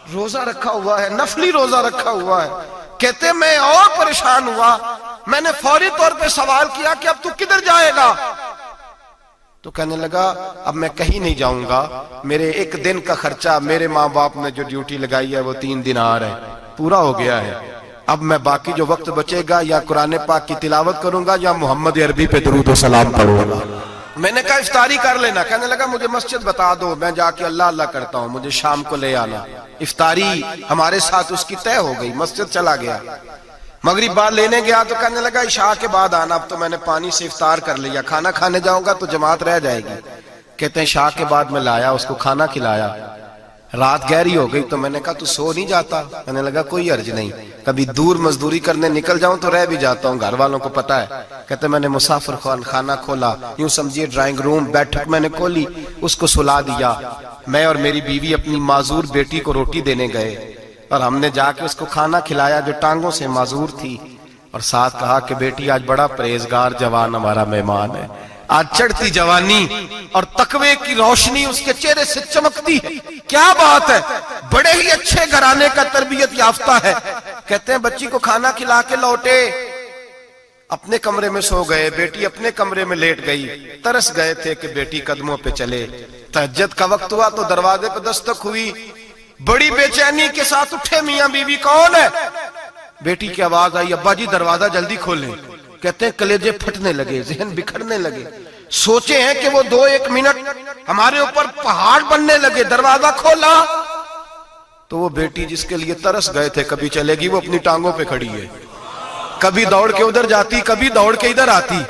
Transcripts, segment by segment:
روزہ رکھا ہوا ہے، نفلی روزہ رکھا ہوا ہے. کہتے ہیں میں اور پریشان ہوا، میں نے فوری طور پہ سوال کیا کہ اب تو کدھر جائے گا؟ تو کہنے لگا اب میں کہیں نہیں جاؤں گا، میرے ایک دن کا خرچہ میرے ماں باپ نے جو ڈیوٹی لگائی ہے وہ 3 دینار ہے، پورا ہو گیا ہے. اب میں باقی جو وقت بچے گا یا قرآن پاک کی تلاوت کروں گا یا محمد عربی پہ درود و سلام پڑھوں گا. میں نے کہا افطاری کر لینا. کہنے لگا مجھے مسجد بتا دو، میں جا کے اللہ اللہ کرتا ہوں، مجھے شام کو لے آنا. افطاری ہمارے ساتھ اس کی طے ہو گئی، مسجد چلا گیا. مغرب بعد لینے گیا تو کہنے لگا عشاء کے بعد آنا، اب تو میں نے پانی سے افطار کر لیا، کھانا کھانے جاؤں گا تو جماعت رہ جائے گی. کہتے ہیں عشاء کے بعد میں لایا، اس کو کھانا کھلایا. رات گہری ہو گئی تو میں نے کہا تو سو نہیں جاتا؟ کہنے لگا کوئی عرض نہیں، کبھی دور مزدوری کرنے نکل جاؤں تو رہ بھی جاتا ہوں، گھر والوں کو پتا ہے. کہتے میں نے مسافر خانہ کھولا، یوں سمجھیے ڈرائنگ روم بیٹھک میں نے کھولی، اس کو سلا دیا. میں اور میری بیوی اپنی معذور بیٹی کو روٹی دینے گئے اور ہم نے جا کے اس کو کھانا کھلایا جو ٹانگوں سے معذور تھی، اور ساتھ کہا کہ بیٹی آج بڑا پرہیزگار جوان ہمارا مہمان ہے. آج چڑھتی جوانی اور تقوی کی روشنی اس کے چہرے سے چمکتی ہے. کیا بات ہے، بڑے ہی اچھے گھرانے کا تربیت یافتہ ہے. کہتے ہیں بچی کو کھانا کھلا کے لوٹے، اپنے کمرے میں سو گئے، بیٹی اپنے کمرے میں لیٹ گئی. ترس گئے تھے کہ بیٹی قدموں پہ چلے. تہجد کا وقت ہوا تو دروازے پہ دستک ہوئی. بڑی بے چینی کے ساتھ اٹھے میاں بیوی، کون ہے؟ بیٹی کی آواز آئی ابا جی دروازہ جلدی کھولیں. کہتے ہیں کلیجے پھٹنے لگے، ذہن بکھرنے لگے. سوچے ہیں کہ وہ 2-1 منٹ ہمارے اوپر پہاڑ بننے لگے. دروازہ کھولا تو وہ بیٹی جس کے لیے ترس گئے تھے کبھی چلے گی، وہ اپنی ٹانگوں پہ کھڑی ہے. کبھی دوڑ کے ادھر جاتی، کبھی دوڑ کے ادھر آتی.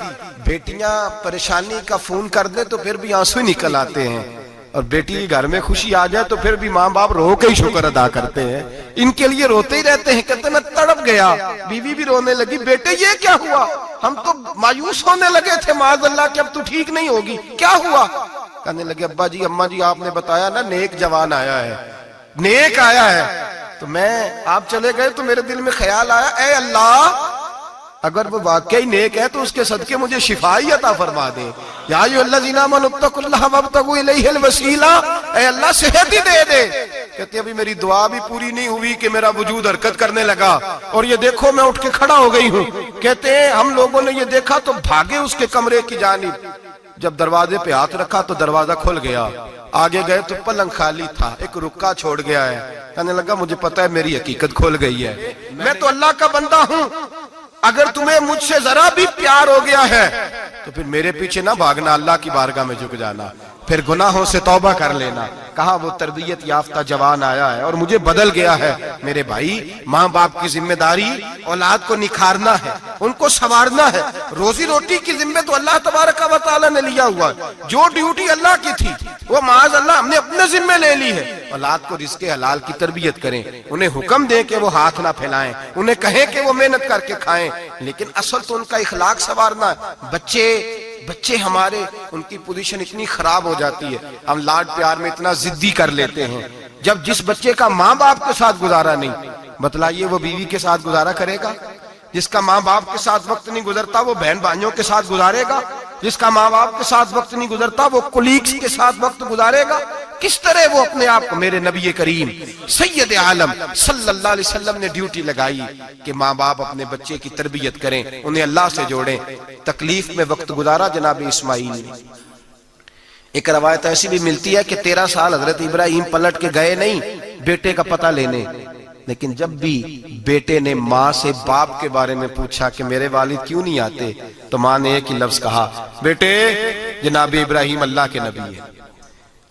بیٹیاں پریشانی کا فون کر دیں تو پھر بھی آنسو نکل آتے ہیں، اور بیٹی گھر میں خوشی آ جائے تو پھر بھی ماں باپ رو کے ہی شکر ادا کرتے ہیں. ان کے لیے روتے ہی رہتے ہیں. کہتے ہیں میں تڑپ گیا. بیوی بھی رونے لگی، بیٹے یہ کیا ہوا؟ ہم تو مایوس ہونے لگے تھے معاذ اللہ کہ اب تو ٹھیک نہیں ہوگی، کیا ہوا؟ کہنے لگے ابا جی اماں جی آپ نے بتایا نا نیک جوان آیا ہے، نیک آیا ہے. تو میں آپ چلے گئے تو میرے دل میں خیال آیا اے اللہ اگر وہ واقعی نیک ہے تو اس کے صدقے مجھے شفائی عطا فرما دے. یا ایھا الذین آمنوا اتقوا اللہ وابتغوا الیہ الوسیلہ، اے اللہ صحت ہی دے دے. کہتے ابھی میری دعا بھی پوری نہیں ہوئی کہ میرا وجود حرکت کرنے لگا، اور یہ دیکھو میں اٹھ کے کھڑا ہو گئی ہوں. کہتے ہیں ہم لوگوں نے یہ دیکھا تو بھاگے اس کے کمرے کی جانب. جب دروازے پہ ہاتھ رکھا تو دروازہ کھل گیا. آگے گئے تو پلنگ خالی تھا، ایک رکا چھوڑ گیا ہے. کہنے لگا مجھے پتا ہے میری حقیقت کھل گئی ہے، میں تو اللہ کا بندہ ہوں. اگر تمہیں مجھ سے ذرا بھی پیار ہو گیا ہے تو پھر میرے پیچھے نہ بھاگنا، اللہ کی بارگاہ میں جھک جانا، پھر گناہوں سے توبہ کر لینا. کہا وہ تربیت یافتہ جوان آیا ہے اور مجھے بدل گیا ہے. میرے بھائی ماں باپ کی ذمہ داری اولاد کو نکھارنا ہے، ان کو سنوارنا ہے. روزی روٹی کی ذمہ تو اللہ تبارک و تعالیٰ نے لیا ہوا ہے. جو ڈیوٹی اللہ کی تھی وہ معاذ اللہ ہم نے اپنے ذمہ لے لی ہے. اولاد کو رزق حلال کی تربیت کریں، انہیں حکم دیں کہ وہ ہاتھ نہ پھیلائیں، انہیں کہیں کہ وہ محنت کر کے کھائیں، لیکن اصل تو ان کا اخلاق سنوارنا ہے. بچے ہمارے ان کی پوزیشن اتنی خراب ہو جاتی ہے، ہم لاڈ پیار میں اتنا ضدی کر لیتے ہیں. جب جس بچے کا ماں باپ کے ساتھ گزارا نہیں، بتلائیے وہ بیوی کے ساتھ گزارا کرے گا؟ جس کا ماں باپ کے ساتھ وقت نہیں گزرتا وہ بہن بھائیوں کے ساتھ گزارے گا؟ جس کا ماں باپ کے ساتھ وقت نہیں گزرتا وہ کولیگز کے ساتھ وقت گزارے گا؟ کس طرح وہ اپنے آپ کو، میرے نبی کریم سید عالم صلی اللہ علیہ وسلم نے ڈیوٹی لگائی کہ ماں باپ اپنے بچے کی تربیت کریں، انہیں اللہ سے جوڑیں. تکلیف میں وقت گزارا جناب اسماعیل نے. ایک روایت ایسی بھی ملتی ہے کہ 13 سال حضرت ابراہیم پلٹ کے گئے نہیں بیٹے کا پتہ لینے، لیکن جب بھی بیٹے نے ماں سے باپ کے بارے میں پوچھا کہ میرے والد کیوں نہیں آتے تو ماں نے ایک ہی لفظ کہا، بیٹے جناب ابراہیم اللہ کے نبی ہے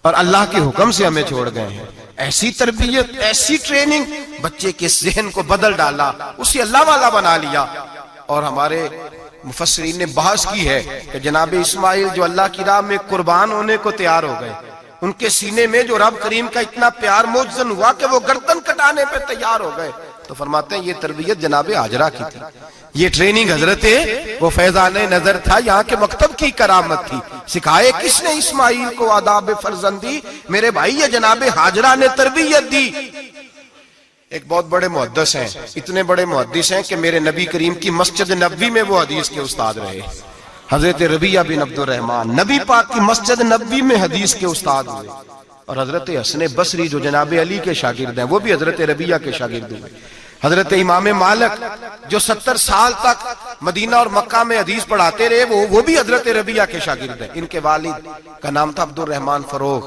اور اللہ کے حکم سے ہمیں چھوڑ گئے ہیں. ایسی تربیت، ایسی ٹریننگ بچے کے ذہن کو بدل ڈالا، اسے اللہ والا بنا لیا. اور ہمارے مفسرین نے بحث کی ہے کہ جناب اسماعیل جو اللہ کی راہ میں قربان ہونے کو تیار ہو گئے، ان کے سینے میں جو رب کریم کا اتنا پیار موجزن ہوا کہ وہ گردن کٹانے پہ تیار ہو گئے. تو فرماتے ہیں یہ تربیت جناب حاجرہ کی تھی، یہ ٹریننگ حضرت وہ فیضان نظر تھا، یہاں کے مکتب کی کرامت تھی. سکھائے کس نے اسماعیل کو آداب فرزندی؟ میرے بھائی یہ جناب حاجرہ نے تربیت دی. ایک بہت بڑے محدث ہیں، اتنے بڑے محدث ہیں کہ میرے نبی کریم کی مسجد نبوی میں وہ حدیث کے استاد رہے. حضرت ربیعہ بن عبد الرحمن نبی پاک کی مسجد نبوی میں حدیث کے استاد ہوئے اور حضرت حسن بصری جو جناب علی کے شاگرد ہیں وہ بھی حضرت ربیہ کے شاگرد ہوئے. حضرت امام مالک جو 70 سال تک مدینہ اور مکہ میں حدیث پڑھاتے رہے وہ بھی حضرت ربیہ کے شاگرد ہیں. ان کے والد کا نام تھا عبد الرحمن فروغ.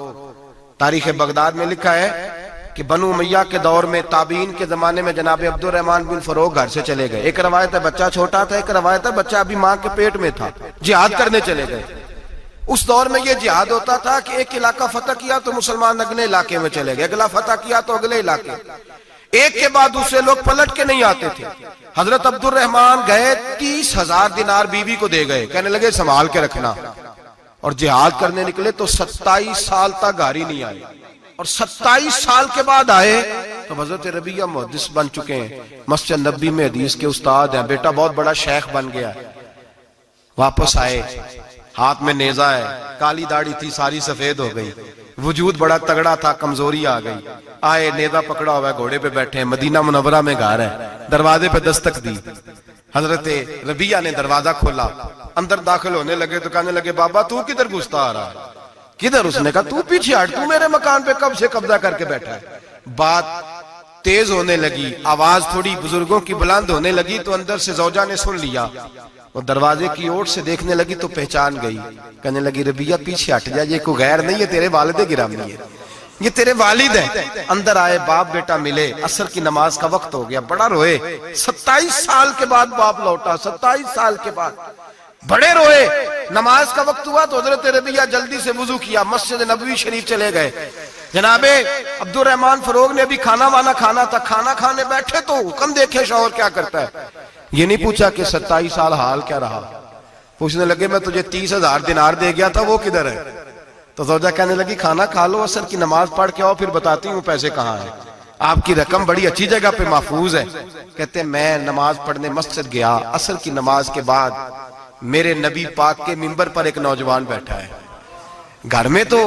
تاریخ بغداد میں لکھا ہے کہ بنو امیہ کے دور میں تابعین کے زمانے میں جناب عبد الرحمن بن فروغ گھر سے چلے گئے. ایک روایت ہے بچہ چھوٹا تھا, ایک روایت ہے بچہ ابھی ماں کے پیٹ میں تھا, جہاد کرنے چلے گئے. اس دور میں یہ جہاد ہوتا تھا کہ ایک علاقہ فتح کیا تو مسلمان اگلے علاقے میں چلے گئے, اگلا فتح کیا تو اگلے علاقے, ایک کے بعد دوسرے لوگ پلٹ کے نہیں آتے تھے. حضرت عبد الرحمن گئے 30,000 دینار بیوی کو دے گئے, کہنے لگے سنبھال کے رکھنا. اور جہاد کرنے نکلے تو 27 سال تک گھر نہیں آئے, اور 27 سال کے بعد آئے تو حضرت ربیہ محدث بن چکے ہیں, مسجد نبی میں حدیث کے استاد ہیں, بیٹا بہت بڑا شیخ بن گیا. واپس آئے, ہاتھ میں نیزہ ہے, کالی داڑھی تھی ساری سفید ہو گئی, وجود بڑا تگڑا تھا, کمزوری آ گئی. آئے, نیزہ پکڑا ہوا ہے, گھوڑے پہ بیٹھے ہیں, مدینہ منورہ میں گھر ہے, دروازے پہ دستک دی. حضرت ربیہ نے دروازہ کھولا, اندر داخل ہونے لگے تو کہنے لگے بابا تو کدھر گھستا آ رہا ہے؟ کدھر؟ اس نے کہا تو پیچھے ہٹ, تو میرے مکان پہ کب سے قبضہ کر کے بیٹھا ہے. بات تیز ہونے لگی, آواز تھوڑی بزرگوں کی بلند ہونے لگی تو اندر سے زوجہ نے سن لیا. وہ دروازے کی اوٹ سے دیکھنے لگی تو پہچان گئی, کہنے لگی ربیہ پیچھے ہٹ جا, یہ کوئی غیر نہیں ہے, تیرے والد گرامی ہے, یہ تیرے والد ہیں. اندر آئے, باپ بیٹا ملے, عصر کی نماز کا وقت ہو گیا, بڑا روئے. 27 سال کے بعد باپ لوٹا, 27 سال کے بعد بڑے روئے. نماز کا وقت ہوا تو حضرت ربیہ جلدی سے وضو کیا, مسجد نبوی شریف چلے گئے. جناب عبد الرحمن فروغ نے بھی کھانا وانا کھانا تھا, کھانا کھانے بیٹھے تو حکم دیکھے شوہر کیا کرتا ہے. یہ نہیں پوچھا کہ 27 سال حال کیا رہا, پوچھنے لگے میں تجھے 30,000 دینار دے گیا تھا, وہ کدھر ہے؟ تو زوجہ کہنے لگی کھانا کھا لو, عصر کی نماز پڑھ کے آؤ, پھر بتاتی ہوں پیسے کہاں ہیں, آپ کی رقم بڑی اچھی جگہ پہ محفوظ ہے. کہتے ہیں میں نماز پڑھنے مسجد گیا, عصر کی نماز کے بعد میرے نبی پاک کے منبر پر ایک نوجوان بیٹھا ہے. گھر میں تو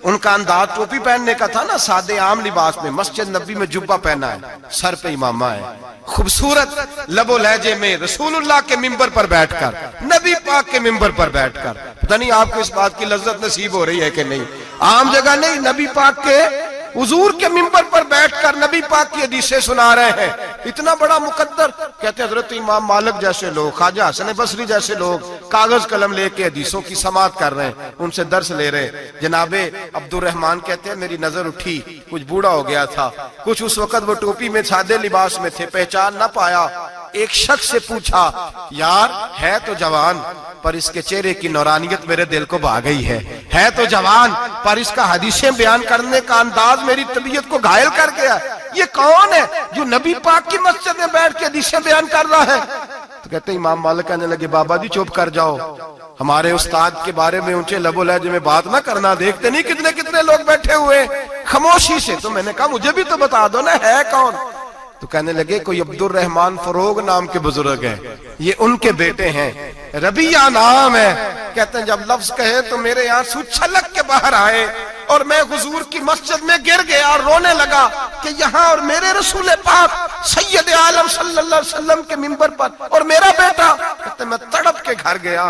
ان کا انداز ٹوپی پہننے کا تھا نا, سادے عام لباس میں, مسجد نبی میں جبہ پہنا ہے, سر پہ امامہ ہے, خوبصورت لب و لہجے میں رسول اللہ کے منبر پر بیٹھ کر, نبی پاک کے منبر پر بیٹھ کر, پتہ نہیں آپ کو اس بات کی لذت نصیب ہو رہی ہے کہ نہیں, عام جگہ نہیں, نبی پاک کے حضور کے منبر پر بیٹھ کر نبی پاک کی حدیثیں سنا رہے ہیں. اتنا بڑا مقدر. کہتے حضرت امام مالک جیسے لوگ, خواجہ حسن بصری جیسے لوگ کاغذ قلم لے کے حدیثوں کی سماعت کر رہے ہیں, ان سے درس لے رہے. جناب عبد الرحمن کہتے ہیں میری نظر اٹھی, کچھ بوڑھا ہو گیا تھا, کچھ اس وقت وہ ٹوپی میں سادے لباس میں تھے, پہچان نہ پایا. ایک شخص سے پوچھا یار ہے تو جوان پر اس کے چہرے کی نورانیت میرے دل کو بھا گئی ہے تو جوان پر اس کا حدیثیں بیان کرنے کا انداز میری طبیعت کو گھائل کر گیا. یہ کون ہے جو نبی پاک کی مسجد میں بیٹھ کے حدیثیں بیان کر رہا ہے؟ تو کہتے ہیں امام مالک کہنے لگے بابا جی چپ کر جاؤ, ہمارے استاد کے بارے میں اونچے لب و لہجے میں بات نہ کرنا, دیکھتے نہیں کتنے کتنے لوگ بیٹھے ہوئے خاموشی سے. تو میں نے کہا مجھے بھی تو بتا دو نا ہے کون. تو کہنے لگے کوئی عبد الرحمن فروغ نام کے بزرگ ہیں, یہ ان کے بیٹے ہیں, ربیہ نام ہے. کہتے ہیں جب لفظ کہے تو میرے آنسو چھلک کے باہر آئے اور میں حضور کی مسجد میں گر گیا اور رونے لگا کہ یہاں اور میرے رسول پاک سید عالم صلی اللہ علیہ وسلم کے منبر پر اور میرا بیٹا. کہتے ہیں میں تڑپ کے گھر گیا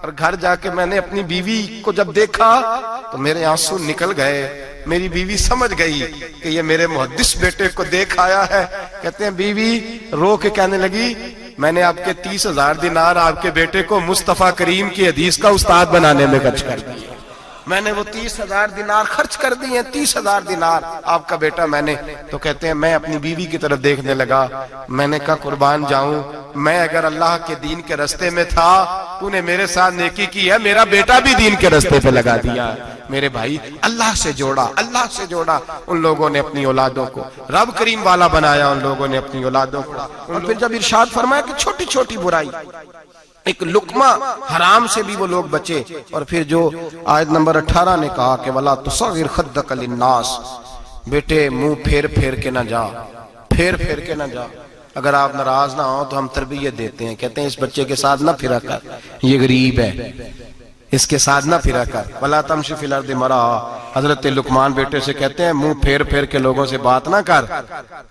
اور گھر جا کے میں نے اپنی بیوی کو جب دیکھا تو میرے آنسو نکل گئے. میری بیوی سمجھ گئی کہ یہ میرے محدث بیٹے کو دیکھ آیا ہے. کہتے ہیں بیوی رو کے کہنے لگی میں نے آپ کے 30,000 دینار آپ کے بیٹے کو مصطفیٰ کریم کی حدیث کا استاد بنانے میں خرچ کر دیے. میں نے وہ 30,000 دینار خرچ کر دیے, 30,000 دینار آپ کا بیٹا میں نے. تو کہتے ہیں میں اپنی بیوی کی طرف دیکھنے لگا, میں نے کہا قربان جاؤں, میں اگر اللہ کے دین کے رستے میں تھا تو نے میرے ساتھ نیکی کی ہے, میرا بیٹا بھی دین کے رستے پہ لگا دیا. میرے بھائی اللہ سے جوڑا, اللہ سے جوڑا. ان لوگوں نے اپنی اولادوں کو رب کریم والا بنایا, ان لوگوں نے اپنی اولادوں کو. اور پھر جب ارشاد فرمایا کہ چھوٹی چھوٹی برائی, ایک لقمہ حرام سے بھی وہ لوگ بچے. اور پھر جو آیت نمبر 18 نے کہا کہ وَلَا تُصَغِّرْ خَدَّكَ لِلنَّاسِ, بیٹے منہ پھیر پھیر کے نہ جا, پھیر پھیر کے نہ جا. اگر آپ ناراض نہ ہوں تو ہم تربیت دیتے ہیں, کہتے ہیں اس بچے کے ساتھ نہ پھرا کر, یہ غریب ہے, اس کے ساتھ نہ پھرا کر. وَلَا تَمْشِ فِي الْأَرْضِ مَرَحًا, حضرت لقمان بیٹے سے کہتے ہیں منہ پھیر پھیر کے لوگوں سے بات نہ کر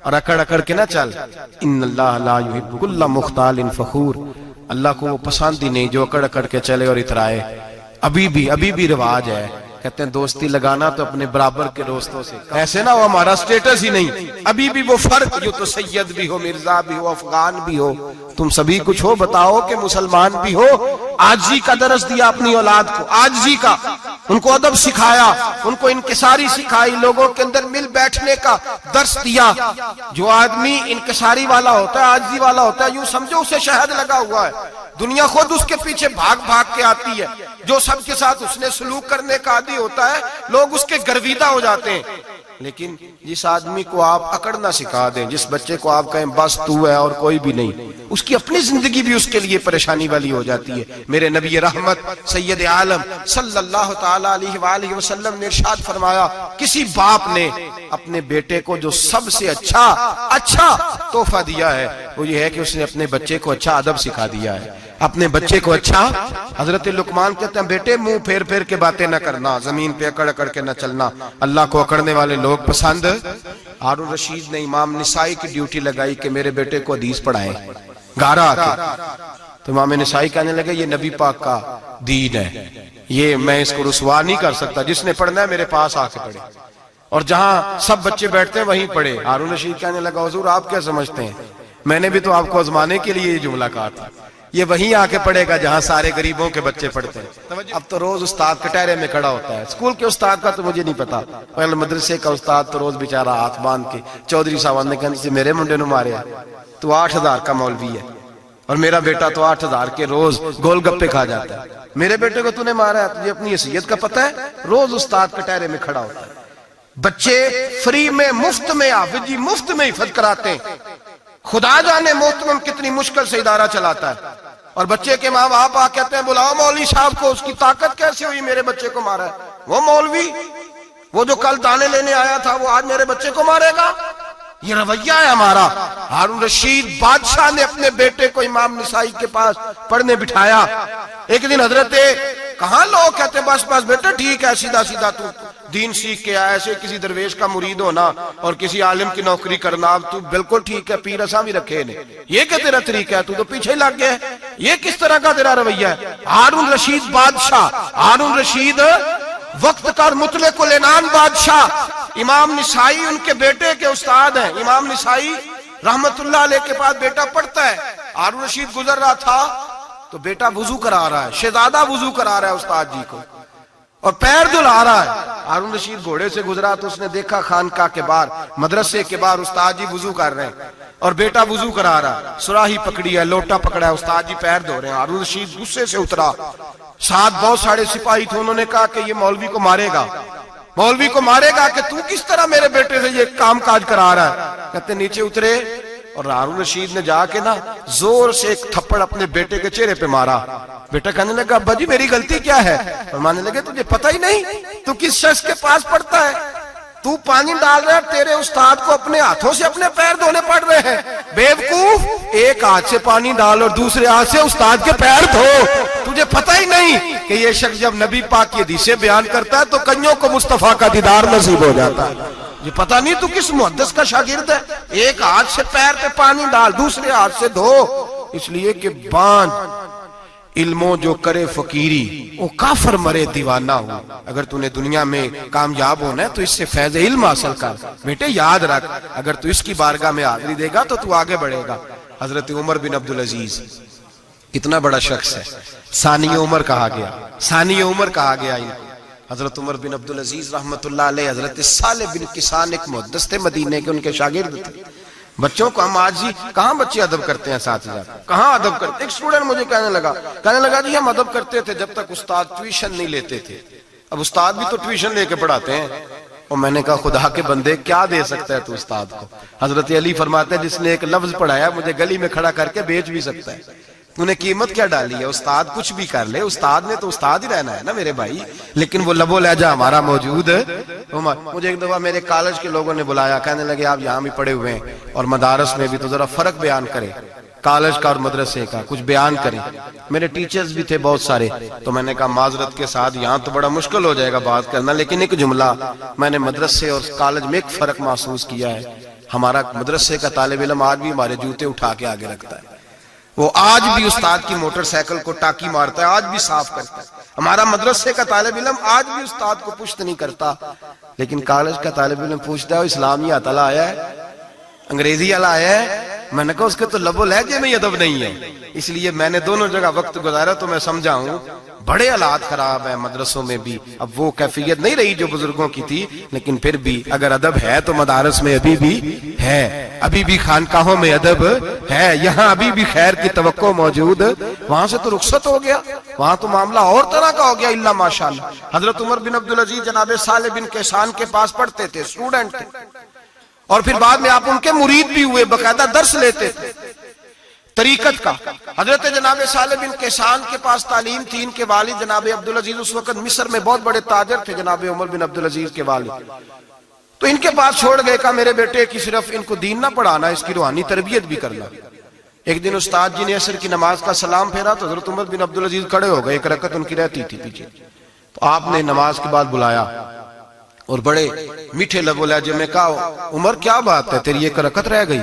اور اکڑ اکڑ کے نہ چل. إِنَّ اللَّهَ لَا يُحِبُّ كُلَّ مُخْتَالٍ فَخُورٍ, اللہ کو وہ پسند ہی نہیں جو اکڑ اکڑ کے چلے اور اترائے. ابھی بھی رواج ہے کہتے ہیں دوستی لگانا تو اپنے برابر کے دوستوں سے، ایسے نہ وہ ہمارا سٹیٹس ہی نہیں، ابھی بھی وہ فرق جو تو سید بھی ہو، مرزا بھی ہو، افغان بھی ہو، تم سبھی کچھ ہو، بتاؤ کہ مسلمان بھی ہو۔ عاجزی کا درس دیا اپنی اولاد کو، عاجزی کا، ان کو ادب سکھایا، ان کو انکساری سکھائی، لوگوں کے اندر مل بیٹھنے کا درس دیا۔ جو آدمی انکساری والا ہوتا ہے، عاجزی والا ہوتا ہے، یوں سمجھو اسے شہد لگا ہوا ہے، دنیا خود اس کے پیچھے بھاگ بھاگ کے آتی ہے۔ جو سب کے ساتھ اس نے سلوک کرنے کا عادی ہوتا ہے، لوگ اس کے گرویدہ ہو جاتے ہیں۔ لیکن جس آدمی کو آپ اکڑنا سکھا دیں، جس بچے کو آپ کہیں بس تو ہے اور کوئی بھی نہیں، اس کی اپنی زندگی بھی اس کے لیے پریشانی والی ہو جاتی ہے۔ میرے نبی رحمت سید عالم صلی اللہ تعالی علیہ وآلہ وسلم نے ارشاد فرمایا، کسی باپ نے اپنے بیٹے کو جو سب سے اچھا تحفہ دیا ہے وہ یہ ہے کہ اس نے اپنے بچے کو اچھا ادب سکھا دیا ہے، اپنے بچے کو اچھا۔ حضرت لقمان کہتے ہیں بیٹے منہ پھیر پھیر کے باتیں نہ کرنا، زمین پہ اکڑ اکڑ کے نہ چلنا، اللہ کو اکڑنے والے لوگ پسند۔ ہارون رشید نے امام نسائی کی ڈیوٹی لگائی کہ میرے بیٹے کو حدیث پڑھائیں گھارا آ کے، تو امام نسائی کہنے لگے یہ نبی پاک کا دین ہے، یہ میں اس کو رسوا نہیں کر سکتا، جس نے پڑھنا ہے میرے پاس آ کے پڑھے، اور جہاں سب بچے بیٹھتے ہیں وہیں پڑھے۔ ہارون رشید کہنے لگا حضور آپ کیا سمجھتے ہیں، میں نے بھی تو آپ کو آزمانے کے لیے یہ جملہ کہا تھا، یہ وہیں آ کے پڑھے گا جہاں سارے غریبوں کے بچے پڑھتے ہیں۔ اب تو روز استاد کٹہرے میں کھڑا ہوتا ہے، اسکول کے استاد کا تو مجھے نہیں پتا، پہلے مدرسے کا استاد تو روز بیچارہ ہاتھ باندھ کے چودھری صاحب نے کہا میرے منڈے نو مارے تو 8,000 کا مولوی ہے، اور میرا بیٹا تو 8,000 کے روز گول گپے کھا جاتا ہے، میرے بیٹے کو تو نے مارا ہے، تجھے اپنی حیثیت کا پتہ ہے؟ روز استاد کٹہرے میں کھڑا ہوتا ہے۔ بچے فری میں مفت میں حافظ جی مفت میں حفظ کراتے ہیں، خدا جانے محترم کتنی مشکل سے ادارہ چلاتا ہے، اور بچے کے ماں باپ کہتے ہیں بلاؤ مولوی صاحب کو، اس کی طاقت کیسے ہوئی میرے بچے کو مارا ہے؟ وہ مولوی وہ جو کل دانے لینے آیا تھا وہ آج میرے بچے کو مارے گا؟ یہ رویہ ہے ہمارا۔ ہارون رشید بادشاہ نے اپنے بیٹے کو امام نسائی کے پاس پڑھنے بٹھایا۔ ایک دن حضرت کہاں لوگ کہتے ہیں بس بس بیٹا ٹھیک ہے، سیدھا سیدھا تو دین سیکھ کے آیا، ایسے کسی درویش کا مرید ہونا اور کسی عالم کی نوکری کرنا، اب تو بالکل ٹھیک ہے، پیر اساں بھی رکھے نے، یہ کہ تیرا طریقہ ہے، تو تو پیچھے لگ گیا ہے، یہ کس طرح کا تیرا رویہ ہے؟ ہارون رشید بادشاہ، ہارون رشید وقت کا مطلق العنان بادشاہ، امام نسائی ان کے بیٹے کے استاد ہیں، امام نسائی رحمت اللہ علیہ کے پاس بیٹا پڑھتا ہے۔ ہارون رشید گزر رہا تھا تو بیٹا وضو کرا رہا ہے، شہزادہ وضو کرا رہا ہے استاد جی کو، اور پیر دھلا رہا ہے۔ ہارون رشید گھوڑے سے گزرا تو اس نے دیکھا خانقاہ کے باہر، مدرسے کے باہر استاد جی وضو کر رہے ہیں اور بیٹا وضو کرا رہا ہے، سراہی پکڑی ہے، لوٹا پکڑا ہے، استاد جی پیر دھو رہے ہیں۔ ہارون رشید غصے سے اترا، ساتھ بہت سارے سپاہی تھے، انہوں نے کہا کہ یہ مولوی کو مارے گا، مولوی کو مارے گا کہ تو کس طرح میرے بیٹے سے یہ کام کاج کرا رہا ہے۔ کہتے نیچے اترے اور ہارون رشید نے جا کے نا زور سے ایک تھپڑ اپنے بیٹے کے چہرے پہ مارا۔ بیٹا کہنے لگا ابا جی میری غلطی کیا ہے؟ فرمانے لگے تجھے پتہ ہی نہیں تو کس شخص کے پاس پڑھتا ہے؟ تو پانی ڈال رہا ہے، تیرے استاد کو اپنے ہاتھوں سے اپنے پیر دھونے پڑ رہے ہیں۔ بیوقوف، ایک ہاتھ سے پانی ڈال اور دوسرے ہاتھ سے استاد کے پیر دھو، تجھے پتہ ہی نہیں کہ یہ شخص جب نبی پاک کی حدیثیں بیان کرتا ہے تو کئیوں کو مصطفیٰ کا دیدار نصیب ہو جاتا ہے۔ یہ پتہ نہیں تو کس محدث کا شاگرد ہے، ایک ہاتھ سے پیر پہ پانی ڈال دوسرے ہاتھ سے دھو، اس لیے کہ باندھ علموں جو کرے فقیری وہ کافر مرے دیوانہ ہو۔ اگر تو نے دنیا میں کامیاب ہونا ہے تو اس سے فیض علم حاصل کر، بیٹے یاد رکھ، اگر تو اس کی بارگاہ میں حاضری دے گا تو تو آگے بڑھے گا۔ حضرت عمر بن عبدالعزیز کتنا بڑا شخص ہے، ثانی عمر کہا گیا، ثانی عمر کہا گیا ان کو۔ حضرت عمر بن عبدالعزیز رحمت اللہ علیہ، حضرت صالح بن کسان ایک محدث تھے مدینے کے، ان کے شاگرد تھے۔ بچوں کو ہم آج ہی کہاں بچے ادب کرتے ہیں ساتھ جا کہاں ادب کرتے؟ ایک اسٹوڈنٹ مجھے کہنے لگا جی ہم ادب کرتے تھے جب تک استاد ٹیوشن نہیں لیتے تھے، اب استاد بھی تو ٹیوشن لے کے پڑھاتے ہیں۔ اور میں نے کہا خدا کے بندے کیا دے سکتا ہے تو استاد کو؟ حضرت علی فرماتے ہیں جس نے ایک لفظ پڑھایا مجھے گلی میں کھڑا کر کے بیچ بھی سکتا ہے، تو نے قیمت کیا ڈالی ہے؟ استاد کچھ بھی کر لے، استاد نے تو استاد ہی رہنا ہے نا میرے بھائی، لیکن وہ لب و لہجہ ہمارا موجود ہے۔ مجھے ایک دفعہ میرے کالج کے لوگوں نے بلایا، کہنے لگے آپ یہاں بھی پڑھے ہوئے ہیں اور مدارس میں بھی، تو ذرا فرق بیان کریں کالج کا اور مدرسے کا، کچھ بیان کریں۔ میرے ٹیچرز بھی تھے بہت سارے، تو میں نے کہا معذرت کے ساتھ یہاں تو بڑا مشکل ہو جائے گا بات کرنا، لیکن ایک جملہ میں نے مدرسے اور کالج میں ایک فرق محسوس کیا ہے۔ ہمارا مدرسے کا طالب علم آج بھی ہمارے جوتے اٹھا کے آگے رکھتا ہے، وہ آج بھی استاد کی موٹر سائیکل کو ٹاکی مارتا ہے، آج بھی صاف کرتا ہے۔ ہمارا مدرسے کا طالب علم آج بھی استاد کو پشت نہیں کرتا، لیکن کالج کا طالب علم پوچھتا ہے اسلامی آتلا آیا ہے، انگریزی والا آیا ہے، میں نے کہا اس کے تو لب و لہجے میں ادب نہیں ہے۔ اس لیے میں نے دونوں جگہ وقت گزارا تو میں سمجھا ہوں بڑے حالات خراب ہیں مدرسوں میں بھی۔ اب وہ کیفیت نہیں رہی جو بزرگوں کی تھی، لیکن پھر بھی اگر ادب ہے تو مدارس میں ابھی بھی ہے، ابھی بھی خانقاہوں میں ادب ہے، یہاں ابھی بھی خیر کی توقع موجود۔ وہاں سے تو رخصت ہو گیا، وہاں تو معاملہ اور طرح کا ہو گیا الا ماشاءاللہ۔ حضرت عمر بن عبدالعزیز جناب صالح بن کیسان کے پاس پڑھتے تھے، اسٹوڈنٹ تھے، اور پھر بعد میں آپ ان کے مرید بھی ہوئے، باقاعدہ درس لیتے تھے طریقت کا۔ حضرت جناب صالح بن کیسان کے پاس تعلیم تھی، ان کے والد جناب عبدالعزیز اس وقت مصر میں بہت بڑے تاجر تھے، جناب عمر بن عبدالعزیز کے والد، تو ان کے پاس چھوڑ گئے، کہا میرے بیٹے کی صرف ان کو دین نہ پڑھانا، اس کی روحانی تربیت بھی کرنا۔ ایک دن استاد جی نے عصر کی نماز کا سلام پھیرا تو حضرت عمر بن عبدالعزیز کھڑے ہو گئے، ایک رکعت ان کی رہتی تھی پیچھے، تو آپ نے نماز کے بعد بلایا اور بڑے میٹھے لب و لہجے میں کہا عمر کیا بات ہے تیری ایک رکعت رہ گئی؟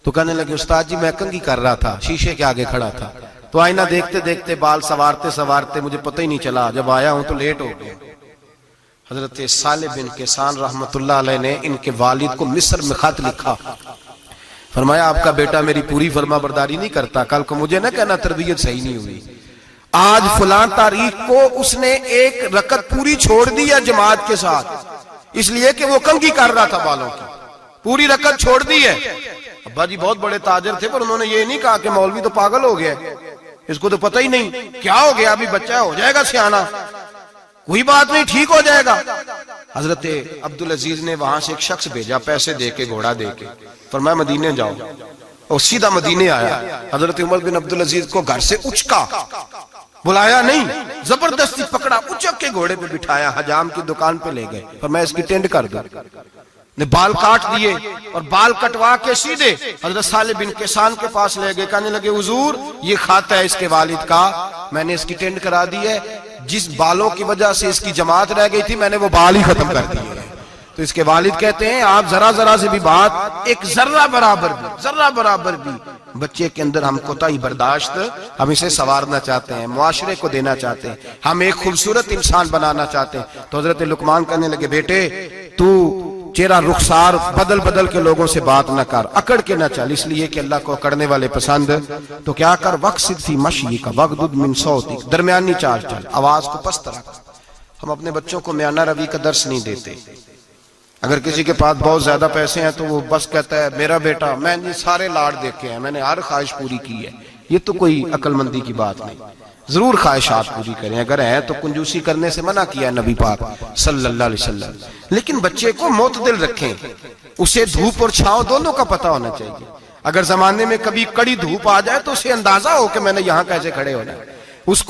تو کہنے لگے استاد جی میں کنگھی کر رہا تھا، شیشے کے آگے کھڑا تھا، تو آئینہ دیکھتے دیکھتے بال سوارتے سوارتے مجھے پتہ ہی نہیں چلا، جب آیا ہوں تو لیٹ ہو گیا۔ حضرت صالح بن کیسان رحمت اللہ علیہ نے ان کے والد کو مصر میں خط لکھا، فرمایا آپ کا بیٹا میری پوری فرما برداری نہیں کرتا، کل کو مجھے نہ کہنا تربیت صحیح نہیں ہوئی۔ آج فلاں تاریخ کو اس نے ایک رکعت پوری چھوڑ دی ہے جماعت کے ساتھ، اس لیے کہ وہ کنگھی کر رہا تھا بالوں کی، پوری رکعت چھوڑ دی ہے۔ ابا جی بہت بڑے تاجر تھے، پر انہوں نے یہ نہیں کہا کہ مولوی تو پاگل ہو گیا، اس کو تو پتہ ہی نہیں کیا ہو گیا، ابھی بچہ ہو جائے گا سیانا، کوئی بات نہیں ٹھیک ہو جائے گا۔ حضرت عبدالعزیز نے وہاں سے ایک شخص بھیجا پیسے دے کے، گھوڑا دے کے، فرمایا مدینے جاؤ، اور سیدھا مدینے آیا۔ حضرت عمر بن عبدالعزیز کو گھر سے اچکا، بلایا نہیں، زبردستی پکڑا، اچک کے گھوڑے پہ بٹھایا، حجام کی دکان پہ لے گئے، فرمایا اس کی ٹینڈ کر دو، نے بال کاٹ دیے اور بال کٹوا کے سیدھے حضرت صالح بن کیسان کے پاس لے گئے، کہنے لگے حضور یہ کھاتا ہے اس کے والد کا، میں نے اس کی ٹینڈ کرا دی ہے، جس بالوں کی وجہ سے اس کی جماعت رہ گئی تھی میں نے وہ بال ہی ختم کر دیے۔ تو اس کے والد کہتے ہیں آپ ذرا ذرا سے بھی بات، ایک ذرہ برابر بھی بچے کے اندر ہم کوتاہی برداشت، ہم اسے سنوارنا چاہتے ہیں، معاشرے کو دینا چاہتے ہیں، ہم ایک خوبصورت انسان بنانا چاہتے ہیں۔ تو حضرت لقمان کہنے لگے بیٹے تو چہرہ رخسار بدل بدل کے لوگوں سے بات نہ کر، اکڑ کے نہ چل، اس لیے کہ اللہ کو اکڑنے والے پسند، تو کیا کر وقصد فی مشیک وغضض من صوتک، درمیانی چال چل، آواز کو پست رکھ۔ ہم اپنے بچوں کو میانہ روی کا درس نہیں دیتے۔ اگر کسی کے پاس بہت زیادہ پیسے ہیں تو وہ بس کہتا ہے میرا بیٹا، میں نے سارے لاڑ دیکھے ہیں، میں نے ہر خواہش پوری کی ہے، یہ تو کوئی عقل مندی کی بات نہیں۔ ضرور خواہشات پوری کریں، اگر ہیں تو کنجوسی کرنے سے منع کیا ہے نبی پاک صلی اللہ علیہ وسلم، لیکن بچے کو معتدل رکھیں، اسے دھوپ اور چھاؤں دونوں کا پتہ ہونا چاہیے۔ اگر زمانے میں کبھی کڑی دھوپ آ جائے تو اسے اندازہ ہو کہ میں نے یہاں کیسے کھڑے ہونا ہے، اس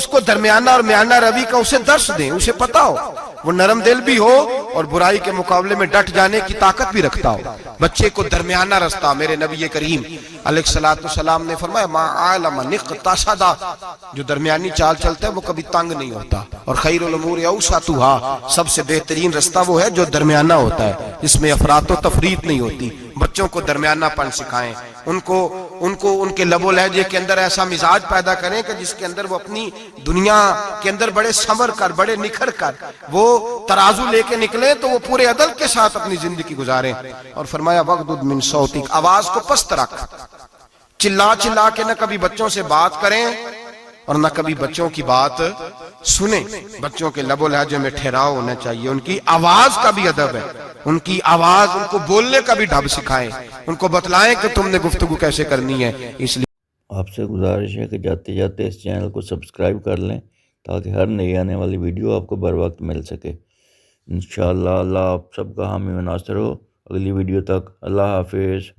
کو درمیانہ اور میانہ روی کا اسے درس دیں، اسے پتہ ہو، وہ نرم دل بھی ہو اور برائی کے مقابلے میں ڈٹ جانے کی طاقت بھی رکھتا ہو۔ بچے کو درمیانہ رستہ، میرے نبی کریم علیہ السلام نے فرمایا ما عالم نقتصد، جو درمیانی چال چلتا ہے وہ کبھی تنگ نہیں ہوتا، اور خیر الامور اوسطھا، سب سے بہترین رستہ وہ ہے جو درمیانہ ہوتا ہے، جس میں افراط و تفریط نہیں ہوتی۔ بچوں کو درمیانہ پن سکھائیں، ان کو ان کے لب و لہجے کے اندر ایسا مزاج پیدا کریں کہ جس کے اندر وہ اپنی دنیا کے اندر بڑے سنور کر، بڑے نکھر کر وہ ترازو لے کے نکلیں تو وہ پورے عدل کے ساتھ اپنی زندگی گزاریں۔ اور فرمایا وغضض من صوتک، آواز کو پست رکھ، چلا چلا کے نہ کبھی بچوں سے بات کریں اور نہ کبھی بچوں کی بات سنیں۔ بچوں کے لب و لہجے میں ٹھہراؤ ہونا چاہیے، ان کی آواز کا بھی ادب ہے، ان کی آواز، ان کو بولنے کا بھی ڈھب سکھائیں، ان کو بتلائیں کہ تم نے گفتگو کیسے کرنی ہے۔ اس لیے آپ سے گزارش ہے کہ جاتے جاتے اس چینل کو سبسکرائب کر لیں تاکہ ہر نئی آنے والی ویڈیو آپ کو بر وقت مل سکے۔ انشاءاللہ اللہ آپ سب کا حامی و ناصر ہو۔ اگلی ویڈیو تک اللہ حافظ۔